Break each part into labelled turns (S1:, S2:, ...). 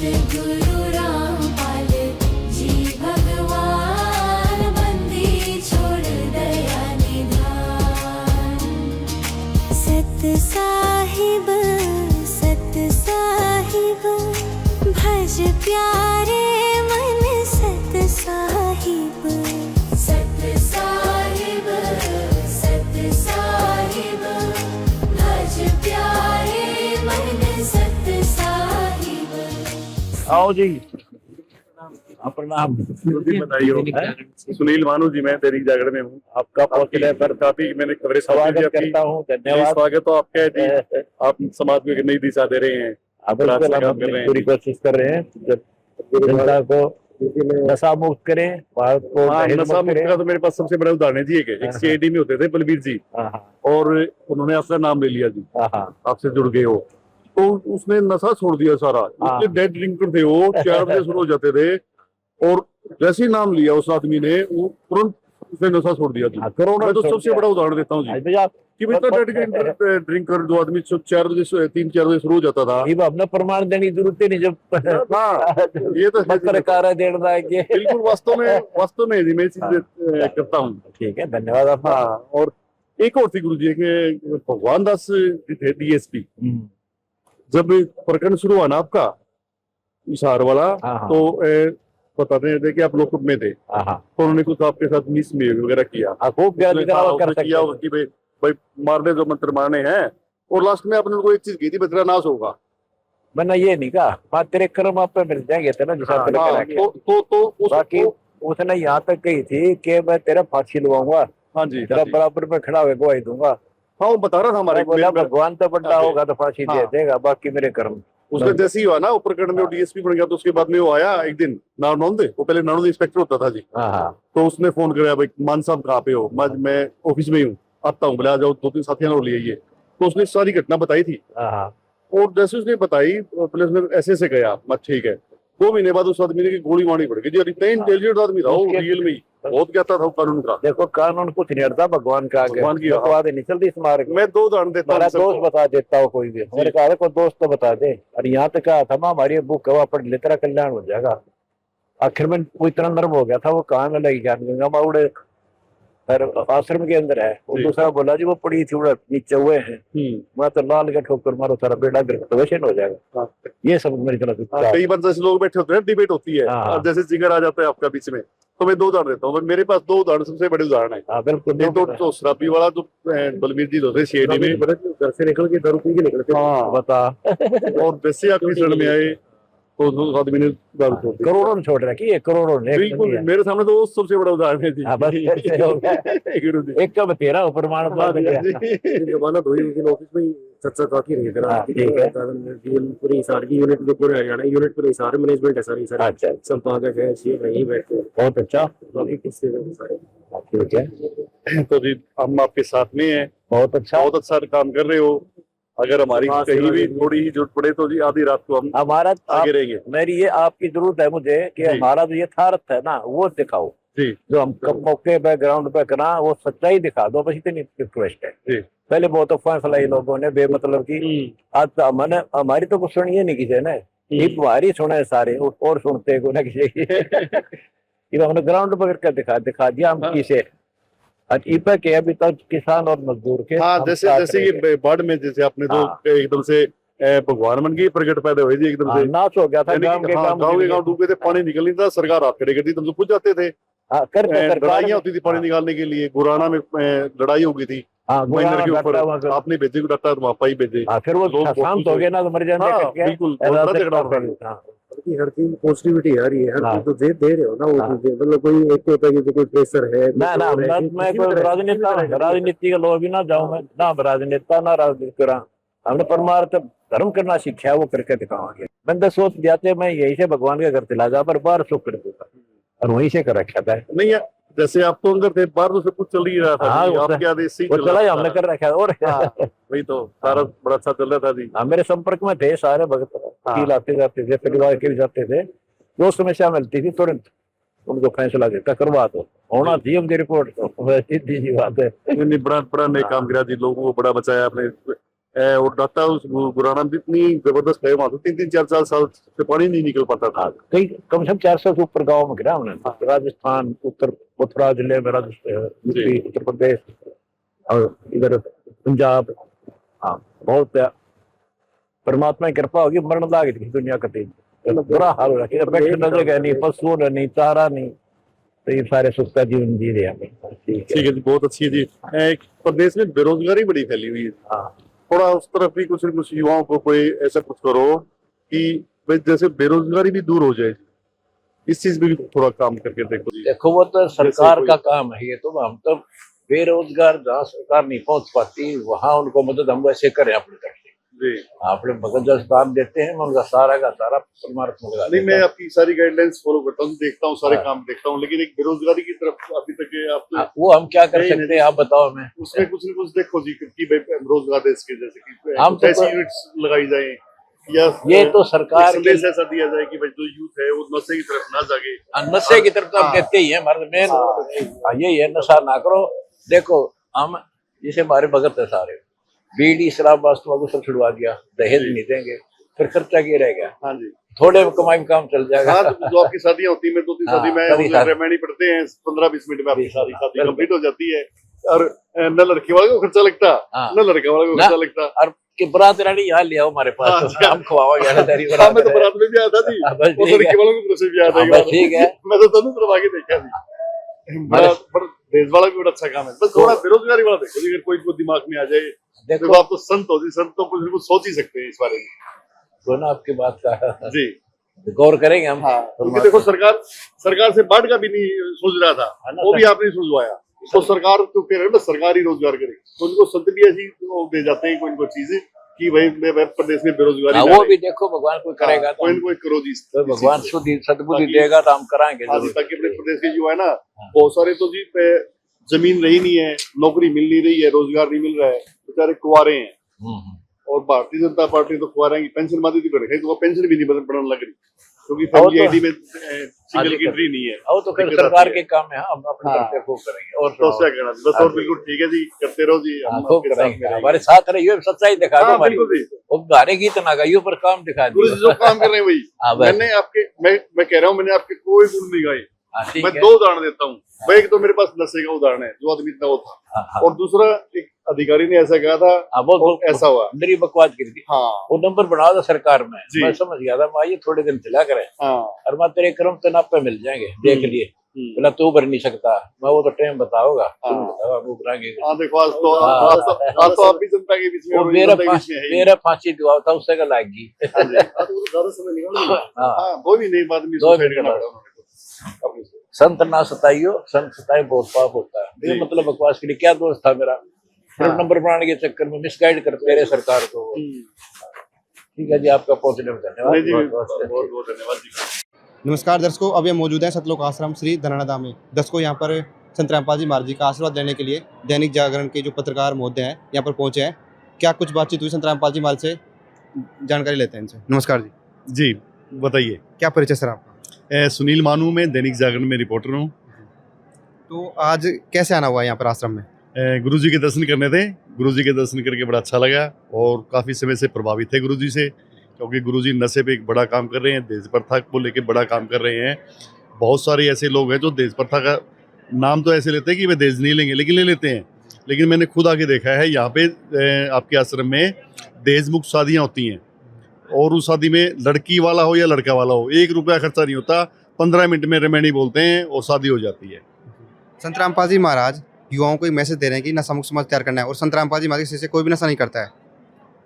S1: सतगुरु रामपाल जी भगवान, बंदी छोड़ दया निधान। सत साहिब भज प्यारे मन, सत साहिब भज प्यारे मन, सत साहिब।
S2: आओ जी, प्रणाम।
S3: जी बताइए। सुनील मानू जी, मैं दैनिक जागरण में हूँ।
S2: आपका पहुंचने पर
S3: काफी मैंने कवरेज
S2: स्वागत करता हूँ। धन्यवाद।
S3: स्वागत तो आपका है जी। आप समाज में एक नई दिशा दे रहे हैं।
S2: आप पूरी कोशिश कर रहे हैं जब जनता को नशा मुक्त करें, भारत को
S3: नशा मुक्त का तो मेरे पास सबसे बड़ा उदाहरण है जी। एक सीआईडी में होते थे बलबीर जी, और उन्होंने आपका नाम ले लिया जी, आपसे जुड़ गए हो, तो उसने नशा छोड़ दिया सारा। इतने डेड ड्रिंकर थे वो, 4 बजे शुरू हो जाते थे, और जैसे ही नाम लिया उस आदमी ने, वो तुरंत उसने नशा छोड़ दिया जी। मैं तो सबसे बड़ा उदाहरण देता हूँ जी कि ड्रिंकर जो आदमी 4 बजे 3-4 बजे शुरू हो जाता था,
S2: अपना प्रमाण देने की जरूरत नहीं। जब
S3: ये तो
S2: पत्रकार देना
S3: बिल्कुल वास्तव में जी मैं चीज करता हूँ।
S2: ठीक है, धन्यवाद आप।
S3: और एक और थी गुरु जी के भगवान दास थे डीएसपी, जब प्रकरण शुरू हुआ ना आपका इशार वाला, तो बताते थे कि आप लोकअप में थे, तो उन्होंने कुछ आपके साथ मिसबिहेव वगैरह किया, खूब किया कि भाई मारने जो मंत्र मारने हैं, और लास्ट में आपने उनको एक चीज की थी, तेरा नाश होगा।
S2: मैंने ये नहीं कहा, तेरे कर्म आप पे मिल जाएंगे थे ना, तो बाकी उसने यहाँ तक कही थी कि मैं तेरा फांसी लुआऊंगा।
S3: हाँ जी,
S2: तेरा बराबर में खड़ा हुए गवाही दूंगा।
S3: हाँ, वो बता रहा था हमारे
S2: भगवान तो बड़ा होगा तो फांसी दे देगा, बाकी मेरे कर्म।
S3: उसका जैसे ही हुआ ना वो प्रकरण में डीएसपी बन गया, तो उसके बाद में वो आया एक दिन नारनौंद, वो पहले नारनौंद इंस्पेक्टर होता था जी। तो उसने फोन कराया, भाई मान साहब कहाँ पे हो? मैं ऑफिस में ही हूँ, आता हूँ, बोले आ जाओ, 2-3 साथियों को लिए ये। तो उसने सारी घटना बताई थी, और जैसे उसने बताई पुलिस ने ऐसे गया, ठीक है। 2 महीने बाद उस आदमी ने गोली मारनी पड़ गई जी। इतना इंटेलिजेंट आदमी था वो, रियल में बहुत कहता था कानून का।
S2: देखो कानून कुछ नहीं हटता भगवान का, भगवान की बात नहीं चलती इस मार्ग।
S3: मैं 2 उदाहरण देता हूँ,
S2: दोस्त बता देता हूँ कोई भी, मेरे कहा कोई दोस्त तो बता दे। और यहाँ तक कहा था हमारी बुक कवा पढ़ ले, तेरा कल्याण हो जाएगा। आखिर में कोई इतना नर्व हो गया था, वो कहाँ में लगी ज्ञान गंगा माउड़े आश्रम के अंदर है। वो दूसरा बोला जी वो पड़ी थी, नीचे हुए हैं, मैं तो लाल के ठोकर मारो, सारा बेड़ा ग्रस्त हो जाएगा। ये सब मेरी तरफ
S3: कई बार जैसे लोग बैठे होते हैं, डिबेट होती है, और जैसे जिगर आ जाता है आपका बीच में, तो मैं 2 उदाहरण देता हूँ। मेरे पास 2 उदाहरण सबसे बड़े उदाहरण है।
S2: बिल्कुल।
S3: तो शराबी वाला जो बलबीर जी होते सीआईडी में, घर से निकल के दारू पी के निकलते,
S2: बता,
S3: और वैसे आपकी शरण में आए तो उस आदमी ने दारू छोड़ दी।
S2: करोड़ों छोड़ रखी है, करोड़ों ने।
S3: बिल्कुल, मेरे सामने तो सबसे बड़ा उदाहरण है जी।
S2: एक का तेरा प्रमाण
S4: जमानत हुई, लेकिन ऑफिस में चर्चा काफी रही पूरी हिसार की यूनिट के पूरे हरियाणा यूनिट पूरे हिसार मैनेजमेंट है सारी। अच्छा, संपादक है, सीएम नहीं बैठते।
S2: बहुत अच्छा।
S3: तो जी हम आपके साथ में हैं।
S2: बहुत अच्छा
S3: काम कर रहे हो। अगर हमारी कहीं भी थोड़ी ही जरूरत पड़े तो जी आधी रात को हम
S2: हमारा
S3: आगे रहेंगे।
S2: मेरी ये आपकी जरूरत है मुझे कि हमारा जो यथार्थ है ना वो दिखाओ
S3: जी,
S2: जो हम मौके पे ग्राउंड पे करना, वो सच्चाई दिखा दो, बस इतनी रिक्वेस्ट है
S3: जी।
S2: पहले बहुत अफवाह फैलाई लोगों ने बेमतलब की। आज तो मैंने हमारी तो कुछ सुनी नहीं किसी ने, तुम्हारी सुने सारे और सुनते को ना किसी की। हमने ग्राउंड पर करके दिखा दिया हम किसे इपा के अभी तक किसान और मजदूर के।
S3: हाँ, जैसे ये बाढ़ में जैसे आपने तो एकदम से भगवान मन की प्रकट पैदा हुई थी, एकदम से
S2: नाश हो गया था। गांव के
S3: गांव डूबे थे, पानी निकल नहीं था, सरकार हाथ खड़े करती, तुम पूछ जाते थे। लड़ाइयाँ होती थी पानी निकालने के लिए, गुराना में लड़ाई हो गई थी माइनर के ऊपर, आपने भेजे को डॉक्टर पापा ही भेजे,
S2: फिर वो शांत हो गए ना तो मर जाने।
S3: बिल्कुल,
S4: हर चीज पॉजिटिविटी आ रही है, हर चीज तो दे रहे हो ना वो चीजें। मतलब कोई एक होता है कि कोई प्रेशर है
S2: ना मैं कोई राजनीति का लोग भी ना जाऊं, मैं ना राजनेता ना राजनीति करा। हमने परमार्थ धर्म करना सीखा, वो करके दिखावांगे। बंदे सोच जाते मैं यही से भगवान के घर चला जा, पर बाहर सुख कर देता और वहीं से कर रखा था।
S3: नहीं है, जैसे आप तो अंदर थे, बाहर तो सब कुछ चल ही रहा था। आपके आदेश से
S2: चला ही हमने कर रखा। और
S3: वही तो सारा बड़ा अच्छा चल रहा था जी।
S2: मेरे संपर्क में थे सारे भगत, आते जाते थे, परिवार के भी जाते थे। जो समस्या मिलती थी तुरंत उनको फैसला देता, करवा दो, होना चाहिए उनकी रिपोर्ट। तो सीधी सी बात है।
S3: बड़ा नेक काम किया जी, लोगों को बड़ा बचाया आपने। और डाटा उस गुराना में इतनी जबरदस्त है, वहां तो 3-4 साल से पानी नहीं निकल पाता था।
S2: कई कम से कम 400 से ऊपर गाँव में गिरा हमने। राजस्थान, मथुरा जिले में, यूपी, उत्तर प्रदेश और इधर पंजाब। हाँ, बहुत परमात्मा की कृपा होगी, मरण लाग गई दुनिया का तेज, बुरा हाल हो रहा है। बैठने जगह नहीं, पशु नहीं, चारा नहीं, तो ये सारे सुखता जीवन जी रहे हैं।
S3: ठीक है जी, बहुत अच्छी है जी। प्रदेश में बेरोजगारी बड़ी फैली हुई है,
S2: हाँ,
S3: थोड़ा उस तरफ भी कुछ न कुछ युवाओं को कोई ऐसा कुछ करो कि भाई जैसे बेरोजगारी भी दूर हो जाए, इस चीज में भी थोड़ा काम करके देखो जी।
S2: देखो वो तो सरकार का काम है, ये तो हम तो बेरोजगार जहाँ सरकार नहीं पहुंच पाती वहां उनको मदद हम वैसे करें अपनी तरफ से। अपने बगल जो स्थान देते हैं मैं उनका सारा का सारा परमात्मा लगा
S3: नहीं, मैं आपकी सारी गाइडलाइंस फॉलो करता हूँ, देखता हूँ, सारे काम देखता हूँ, लेकिन एक बेरोजगारी की तरफ अभी तक आप
S2: वो हम क्या कर सकते हैं, आप बताओ हमें।
S3: उसमें कुछ न कुछ देखो जी कि भाई रोजगार देश के जैसे कि
S2: हम तो
S3: ऐसी यूनिट्स लगाई जाए, या
S2: ये तो सरकार के
S3: संदेश ऐसा दिया जाए कि भाई जो यूथ है वो नशे की तरफ ना जागे।
S2: नशे की तरफ तो हम देते ही हैं, हमारे मेन यही है, नशा ना करो। देखो हम जैसे हमारे भगत है सारे, बीड़ी शराब वास्तव को सब छुड़वा दिया, दहेज नहीं देंगे, फिर खर्चा क्या रह गया।
S3: हाँ जी,
S2: थोड़े में कमाई में काम चल जाएगा।
S3: हाँ, तो जो आपकी शादियां होती है, 2-3 शादी में रेमेडी पढ़ते हैं, 15-20 मिनट में आपकी शादी कंप्लीट हो जाती है, और न लड़के वाले को खर्चा लगता, न लड़के वाले को खर्चा लगता।
S2: और कि बारात रानी यहाँ ले आओ हमारे पास, हम खवाओगे।
S3: मैं तो बारात में भी आया था जी, लड़के वालों की तरफ से भी आया था।
S2: ठीक है,
S3: मैं तो दोनों तरफ आके देखा जी, पर देश वाला भी बड़ा अच्छा काम है। बस थोड़ा बेरोजगारी वाला देखो, अगर कोई को दिमाग में आ जाए, देखो आप तो संत हो जी, संत तो कुछ सोच ही सकते हैं इस बारे में।
S2: तो ना आपकी बात का
S3: जी
S2: गौर करेंगे हम।
S3: हाँ, क्योंकि देखो सरकार से बाढ़ का भी नहीं सोच रहा था, वो भी आपने सुझवाया, तो सरकार तो कह रहे ना सरकारी रोजगार करे, तो उनको संत भी ऐसी दे जाते हैं कोई चीजें कि भाई प्रदेश में बेरोजगारी
S2: वो भी देखो भगवान कोई करेगा तो
S3: कोई करो जी,
S2: तो भगवान सद्बुद्धि देगा तो हम कराएंगे
S3: ताकि अपने प्रदेश के युवा है ना, बहुत सारे तो जी जमीन रही नहीं है, नौकरी मिल नहीं रही है, रोजगार नहीं मिल रहा है, बेचारे कुंवारे हैं। और भारतीय जनता पार्टी तो कुंवारे की पेंशन मादी थी, तो वो पेंशन भी नहीं बढ़ने लग रही, क्योंकि फैमिली आईडी में सिंगल एंट्री नहीं है।
S2: वो तो फिर सरकार के काम है, हम अपने तरफ से खूब करेंगे। और
S3: तो क्या कहना, बस और बिल्कुल ठीक है जी, करते रहो जी,
S2: खूब करेंगे, हमारे साथ रहिए, सच्चाई दिखा दो हमारी, वो गारे गीत ना गाइयो पर काम दिखा दो,
S3: जो काम कर रहे हैं वही। मैंने आपके मैं कह रहा हूँ, मैंने आपके कोई गुण नहीं गाए, मैं 2 उदाहरण देता हूँ। भाई एक तो मेरे पास नशे का उदाहरण है, जो आदमी इतना वो था, और दूसरा एक अधिकारी ने ऐसा कहा था, वो ऐसा हुआ,
S2: मेरी बकवास की थी।
S3: हाँ,
S2: वो नंबर बना था सरकार में, मैं समझ गया था, मैं ये थोड़े दिन चला करे, और मैं तेरे क्रम तो नापे मिल जाएंगे, देख लिए, बोला तू भर नहीं सकता, मैं वो तो टाइम बताओगा,
S3: देखो आज तो आप भी जनता के बीच में,
S2: मेरा फांसी दुआ था, उससे का लाएगी।
S3: वो भी नहीं बात नहीं,
S2: संत ना सताइयो, संत सताए बहुत पाप होता है। ये मतलब बकवास के लिए क्या दोस्त था मेरा, सिर्फ नंबर बनाने के चक्कर में मिसगाइड करते रहे सरकार को। ठीक है जी, आपका पहुंचने में धन्यवाद,
S3: बहुत धन्यवाद जी।
S5: नमस्कार दर्शकों, अभी हम मौजूद हैं सतलोक आश्रम श्री धनानादा में। दर्शकों, यहाँ पर संत रामपाल जी महाराज जी का आशीर्वाद लेने के लिए दैनिक जागरण के जो पत्रकार महोदय हैं यहाँ पर पहुंचे हैं। क्या कुछ बातचीत हुई संत रामपाल जी महाराज से, जानकारी लेते हैं इनसे। नमस्कार जी।
S3: जी बताइए,
S5: क्या परिचय सर आपका?
S3: सुनील मानू, मैं दैनिक जागरण में रिपोर्टर हूँ।
S5: तो आज कैसे आना हुआ यहाँ पर आश्रम में?
S3: गुरुजी के दर्शन करने थे, गुरुजी के दर्शन करके बड़ा अच्छा लगा, और काफ़ी समय से प्रभावित थे गुरुजी से, क्योंकि गुरुजी नशे पे एक बड़ा काम कर रहे हैं, देश प्रथा को लेके बड़ा काम कर रहे हैं। बहुत सारे ऐसे लोग हैं जो देश प्रथा का नाम तो ऐसे लेते हैं कि वे देश नहीं लेंगे, लेकिन ले लेते हैं। लेकिन मैंने खुद आके देखा है, यहाँ पे आपके आश्रम में देश मुक्त शादियाँ होती हैं, और उस शादी में लड़की वाला हो या लड़का वाला हो, 1 रुपया खर्चा नहीं होता, 15 मिनट में रेमेडी बोलते हैं और शादी हो जाती है।
S5: संत रामपाल जी महाराज युवाओं को एक मैसेज दे रहे हैं कि नशा मुक्त समाज तैयार करना है, और संत रामपाल जी महाराज से कोई भी नशा नहीं करता है।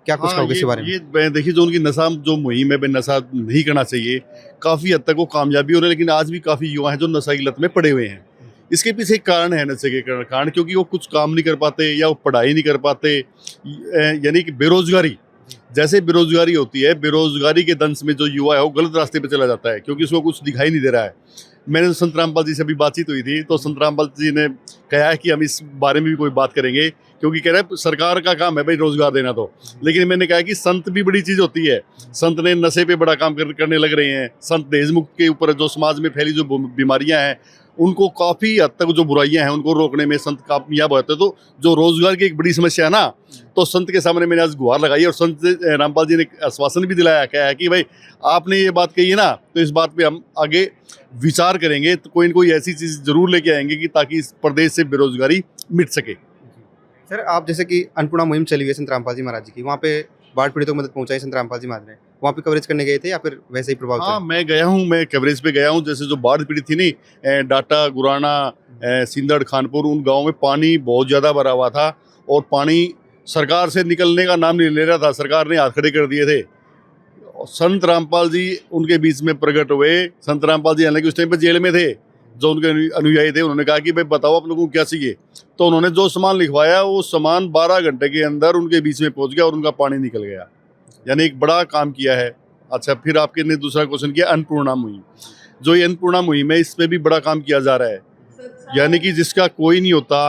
S5: क्या कुछ कहोगे इस बारे में?
S3: ये देखिए, जो उनकी नशा जो मुहिम है, नशा नहीं करना चाहिए, काफ़ी हद तक वो कामयाबी हो रहे हैं, लेकिन आज भी काफ़ी युवा हैं जो नशा की लत में पड़े हुए हैं। इसके पीछे एक कारण है, नशे के कारण, क्योंकि वो कुछ काम नहीं कर पाते या वो पढ़ाई नहीं कर पाते, यानी कि बेरोजगारी। जैसे बेरोजगारी होती है, बेरोजगारी के दंश में जो युवा है वो गलत रास्ते पे चला जाता है, क्योंकि उसको कुछ दिखाई नहीं दे रहा है। मैंने संत रामपाल जी से अभी बातचीत हुई थी, तो संत रामपाल जी ने कहा है कि हम इस बारे में भी कोई बात करेंगे, क्योंकि कह रहे हैं सरकार का काम है भाई रोजगार देना, तो लेकिन मैंने कहा कि संत भी बड़ी चीज़ होती है। संत ने नशे पे बड़ा काम करने लग रहे हैं। संत देश मुक्त के ऊपर जो समाज में फैली जो बीमारियां हैं उनको काफ़ी हद तक जो बुराइयां हैं उनको रोकने में संत कामयाब होते हैं। तो जो रोजगार की एक बड़ी समस्या है ना, तो संत के सामने मैंने आज गुहार लगाई और संत रामपाल जी ने आश्वासन भी दिलाया क्या है कि भाई आपने ये बात कही है ना, तो इस बात पे हम आगे विचार करेंगे, तो कोई न कोई ऐसी चीज़ जरूर लेके आएंगे कि ताकि इस प्रदेश से बेरोजगारी मिट सके।
S5: सर आप जैसे कि अन्नपूर्णा मुहिम चली हुई है संत रामपाल जी महाराज जी की, वहाँ पे बाढ़ पीड़ितों को मदद पहुंचाई संत रामपाल जी महाराज ने, वहाँ पे कवरेज करने गए थे या फिर वैसे ही प्रभाव
S3: हाँ, मैं गया हूँ, मैं कवरेज पे गया हूँ। जैसे जो बाढ़ पीड़ित थी नहीं, डाटा, गुराना, सिंदड़, खानपुर, उन गाँव में पानी बहुत ज़्यादा भरा हुआ था और पानी सरकार से निकलने का नाम नहीं ले रहा था। सरकार ने हाथ खड़े कर दिए थे। संत रामपाल जी उनके बीच में प्रकट हुए। संत रामपाल जी हालांकि उस टाइम पे जेल में थे। जो उनके अनुयायी थे उन्होंने कहा कि भाई बताओ आप लोगों को क्या चाहिए, तो उन्होंने जो सामान लिखवाया वो सामान 12 घंटे के अंदर उनके बीच में पहुंच गया और उनका पानी निकल गया। यानी एक बड़ा काम किया है। अच्छा, फिर आपके ने दूसरा क्वेश्चन किया अन्नपूर्णा मुहिम। जो ये अन्नपूर्णा मुहिम है, इस पर भी बड़ा काम किया जा रहा है। यानी कि जिसका कोई नहीं होता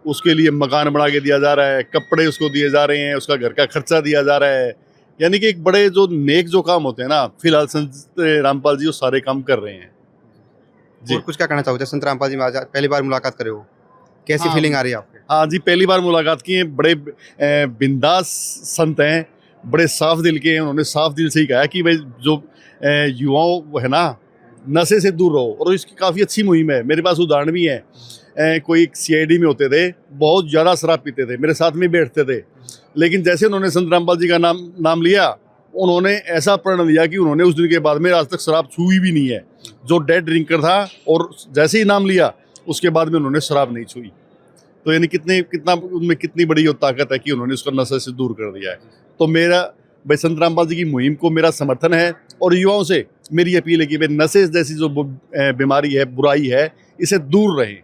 S3: उसके लिए मकान बना के दिया जा रहा है, कपड़े उसको दिए जा रहे हैं, उसका घर का खर्चा दिया जा रहा है। यानी कि एक बड़े जो नेक जो काम होते हैं ना, फिलहाल संत रामपाल जी वो सारे काम कर रहे हैं जी।
S5: और कुछ क्या कहना चाहोगे संत रामपाल जी महाराज पहली बार मुलाकात करे हो, कैसी फीलिंग आ रही है आपके?
S3: हाँ जी, पहली बार मुलाकात की है। बड़े बिंदास संत हैं, बड़े साफ दिल के हैं। उन्होंने साफ दिल से ही कहा कि भाई जो युवाओं है ना, नशे से दूर रहो। और इसकी काफ़ी अच्छी मुहिम है। मेरे पास उदाहरण भी है। कोई CID में होते थे, बहुत ज़्यादा शराब पीते थे, मेरे साथ में बैठते थे, लेकिन जैसे उन्होंने संत रामपाल जी का नाम लिया, उन्होंने ऐसा प्रण लिया कि उन्होंने उस दिन के बाद में आज तक शराब छुई भी नहीं है। जो डेड ड्रिंकर था, और जैसे ही नाम लिया उसके बाद में उन्होंने शराब नहीं छुई। तो यानी कितना उनमें कितनी बड़ी वो ताकत है कि उन्होंने उसको नशे से दूर कर दिया है। तो मेरा भाई संत रामपाल जी की मुहिम को मेरा समर्थन है और युवाओं से मेरी अपील है कि भाई नशे जैसी जो बीमारी है, बुराई है, इसे दूर रहें।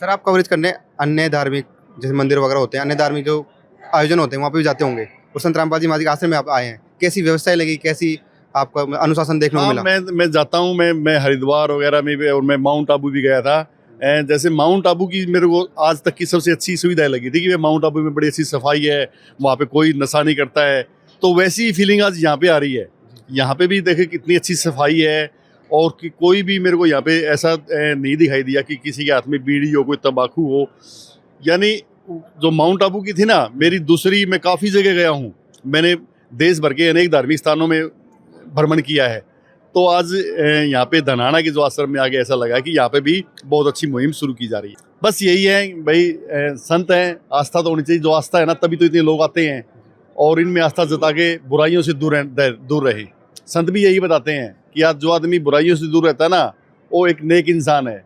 S5: सर आप कवरेज करने अन्य धार्मिक जैसे मंदिर वगैरह होते हैं, अन्य धार्मिक जो आयोजन होते हैं वहाँ पे भी जाते होंगे, और संत रामपाल जी महाराज के आश्रम में आप आए हैं, कैसी व्यवस्थाएं लगी, कैसी आपका अनुशासन देखने को
S3: हाँ,
S5: मिला?
S3: मैं जाता हूँ, मैं हरिद्वार वगैरह में भी, और मैं माउंट आबू भी गया था। जैसे माउंट आबू की मेरे को आज तक की सबसे अच्छी सुविधा लगी थी कि माउंट आबू में बड़ी अच्छी सफाई है, वहाँ पे कोई नशा नहीं करता है। तो वैसी फीलिंग आज यहाँ पे आ रही है। यहाँ पे भी देखे कितनी अच्छी सफाई है, और कि कोई भी मेरे को यहाँ पे ऐसा नहीं दिखाई दिया कि किसी के हाथ में बीड़ी हो, कोई तंबाकू हो। यानी जो माउंट आबू की थी ना, मेरी दूसरी, मैं काफ़ी जगह गया हूँ, मैंने देश भर के अनेक धार्मिक स्थानों में भ्रमण किया है। तो आज यहाँ पे धनाना के जो आश्रम में आगे ऐसा लगा कि यहाँ पे भी बहुत अच्छी मुहिम शुरू की जा रही है। बस यही है भाई, संत हैं, आस्था तो होनी चाहिए। जो आस्था है ना, तभी तो इतने लोग आते हैं, और इनमें आस्था जता के बुराइयों से दूर रहे। संत भी यही बताते हैं कि आज जो आदमी बुराइयों से दूर रहता है ना, वो एक नेक इंसान है।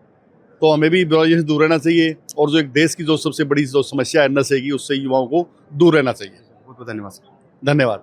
S3: तो हमें भी बुराइयों से दूर रहना चाहिए, और जो एक देश की जो सबसे बड़ी जो समस्या है नशे की, उससे युवाओं को दूर रहना चाहिए।
S5: बहुत बहुत धन्यवाद सर।
S3: धन्यवाद।